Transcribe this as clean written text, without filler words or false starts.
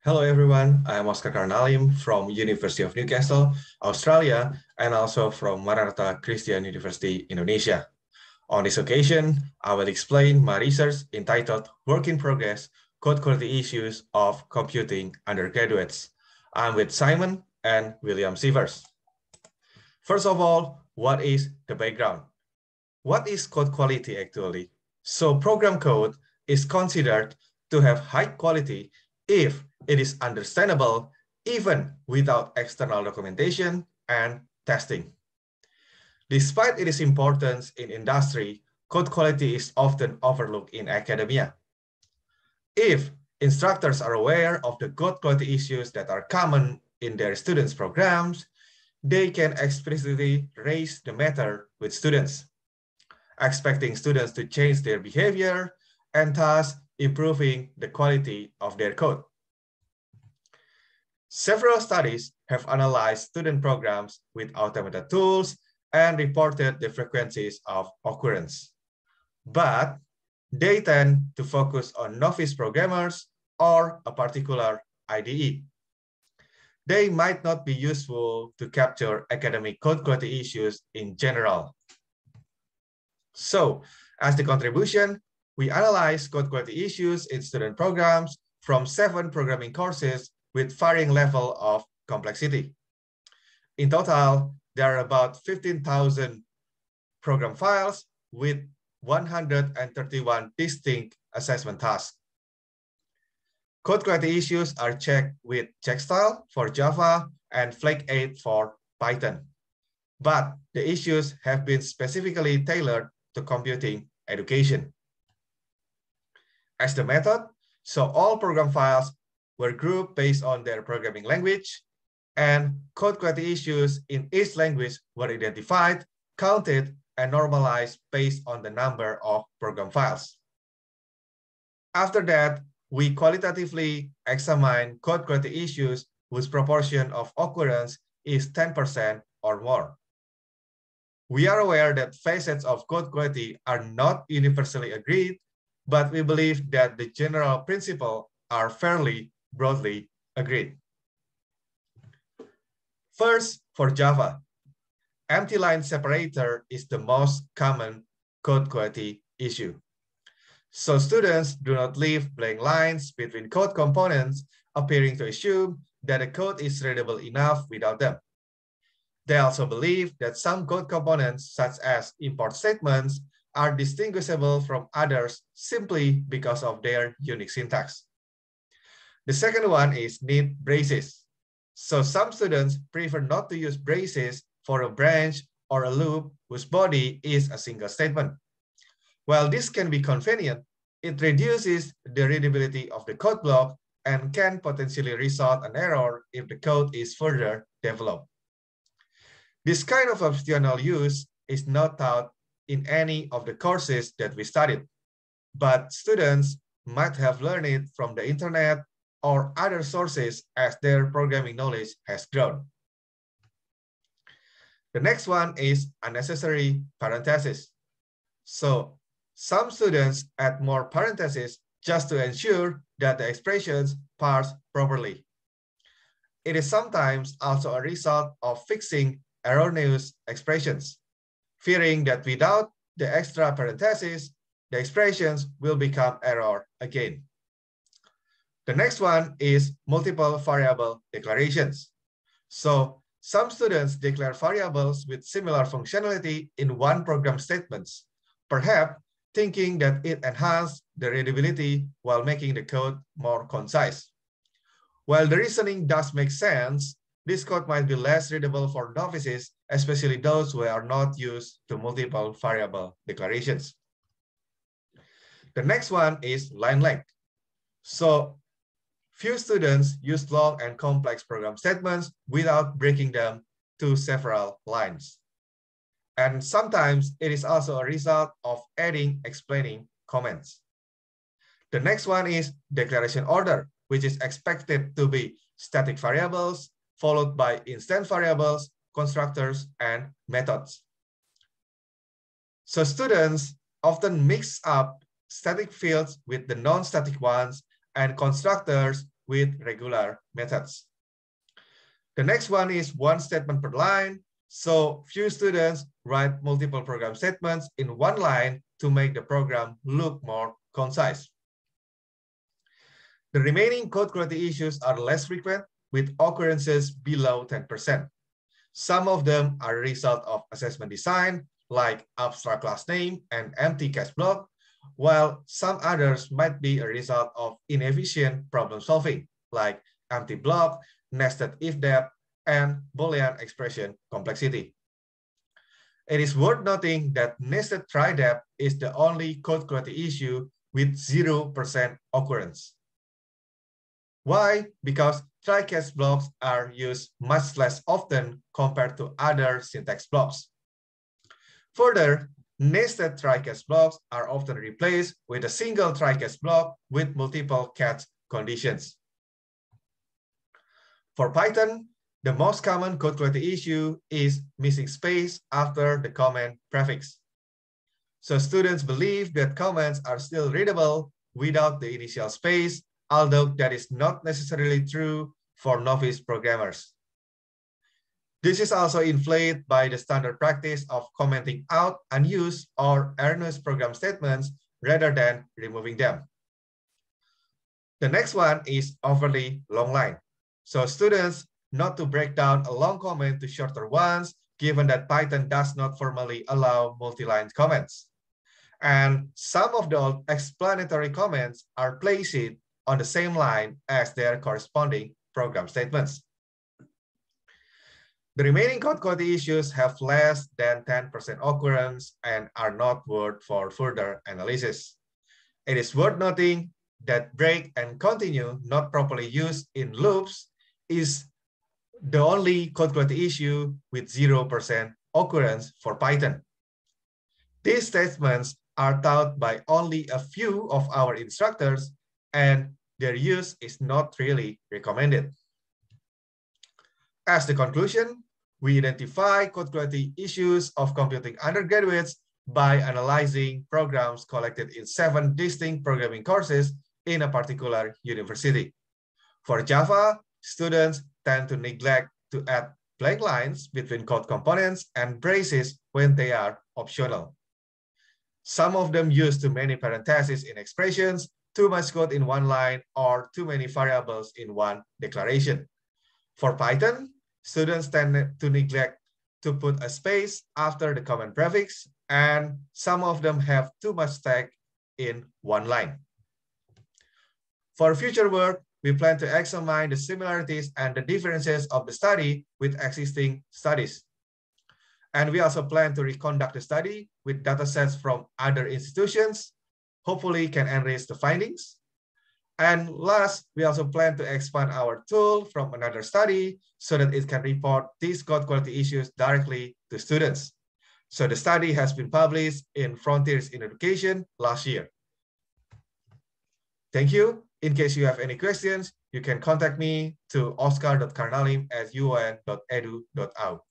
Hello everyone, I'm Oscar Karnalim from University of Newcastle, Australia, and also from Maranatha Christian University, Indonesia. On this occasion, I will explain my research entitled Work in Progress, Code Quality Issues of Computing Undergraduates. I'm with Simon and William Chivers. First of all, what is the background? What is code quality actually? So program code is considered to have high quality if it is understandable even without external documentation and testing. Despite its importance in industry, code quality is often overlooked in academia. If instructors are aware of the code quality issues that are common in their students' programs, they can explicitly raise the matter with students, expecting students to change their behavior and thus improving the quality of their code. Several studies have analyzed student programs with automated tools and reported the frequencies of occurrence. But they tend to focus on novice programmers or a particular IDE. They might not be useful to capture academic code quality issues in general. So, as the contribution, we analyze code quality issues in student programs from 7 programming courses with varying level of complexity. In total, there are about 15,000 program files with 131 distinct assessment tasks. Code quality issues are checked with checkstyle for Java and Flake 8 for Python. But the issues have been specifically tailored to computing education. As the method, so all program files were grouped based on their programming language, and code quality issues in each language were identified, counted, and normalized based on the number of program files. After that, we qualitatively examine code quality issues whose proportion of occurrence is 10% or more. We are aware that facets of code quality are not universally agreed, but we believe that the general principles are fairly broadly agreed. First, for Java, empty line separator is the most common code quality issue. So students do not leave blank lines between code components, appearing to assume that the code is readable enough without them. They also believe that some code components, such as import statements, are distinguishable from others simply because of their unique syntax. The second one is need braces. So some students prefer not to use braces for a branch or a loop whose body is a single statement. While this can be convenient, it reduces the readability of the code block and can potentially result in error if the code is further developed. This kind of optional use is not taught in any of the courses that we studied, but students might have learned it from the internet or other sources as their programming knowledge has grown. The next one is unnecessary parentheses. So some students add more parentheses just to ensure that the expressions parse properly. It is sometimes also a result of fixing erroneous expressions, fearing that without the extra parentheses, the expressions will become error again. The next one is multiple variable declarations. So some students declare variables with similar functionality in one program statement, perhaps thinking that it enhances the readability while making the code more concise. While the reasoning does make sense, this code might be less readable for novices, especially those who are not used to multiple variable declarations. The next one is line length. So few students use long and complex program statements without breaking them to several lines. And sometimes it is also a result of adding explaining comments. The next one is declaration order, which is expected to be static variables, followed by instance variables, constructors, and methods. So students often mix up static fields with the non-static ones and constructors with regular methods. The next one is one statement per line. So few students write multiple program statements in one line to make the program look more concise. The remaining code quality issues are less frequent, with occurrences below 10%. Some of them are a result of assessment design, like abstract class name and empty catch block, while some others might be a result of inefficient problem solving, like empty block, nested if-depth, and Boolean expression complexity. It is worth noting that nested try-depth is the only code quality issue with 0% occurrence. Why? Because try-catch blocks are used much less often compared to other syntax blocks. Further, nested try-catch blocks are often replaced with a single try-catch block with multiple catch conditions. For Python, the most common code quality issue is missing space after the comment prefix. So students believe that comments are still readable without the initial space, although that is not necessarily true for novice programmers. This is also inflated by the standard practice of commenting out unused or erroneous program statements rather than removing them. The next one is overly long line. So students not to break down a long comment to shorter ones, given that Python does not formally allow multi-line comments. And some of the explanatory comments are placed on the same line as their corresponding program statements. The remaining code quality issues have less than 10% occurrence and are not worth for further analysis. It is worth noting that break and continue not properly used in loops is the only code quality issue with 0% occurrence for Python. These statements are taught by only a few of our instructors, and their use is not really recommended. As the conclusion, we identify code quality issues of computing undergraduates by analyzing programs collected in 7 distinct programming courses in a particular university. For Java, students tend to neglect to add blank lines between code components and braces when they are optional. Some of them use too many parentheses in expressions, too much code in one line, or too many variables in one declaration. For Python, students tend to neglect to put a space after the comment prefix, and some of them have too much text in one line. For future work, we plan to examine the similarities and the differences of the study with existing studies. And we also plan to reconduct the study with datasets from other institutions, hopefully can enrich the findings. And last, we also plan to expand our tool from another study so that it can report these code quality issues directly to students. So the study has been published in Frontiers in Education last year. Thank you. In case you have any questions, you can contact me to oscar.karnalim@uon.edu.au.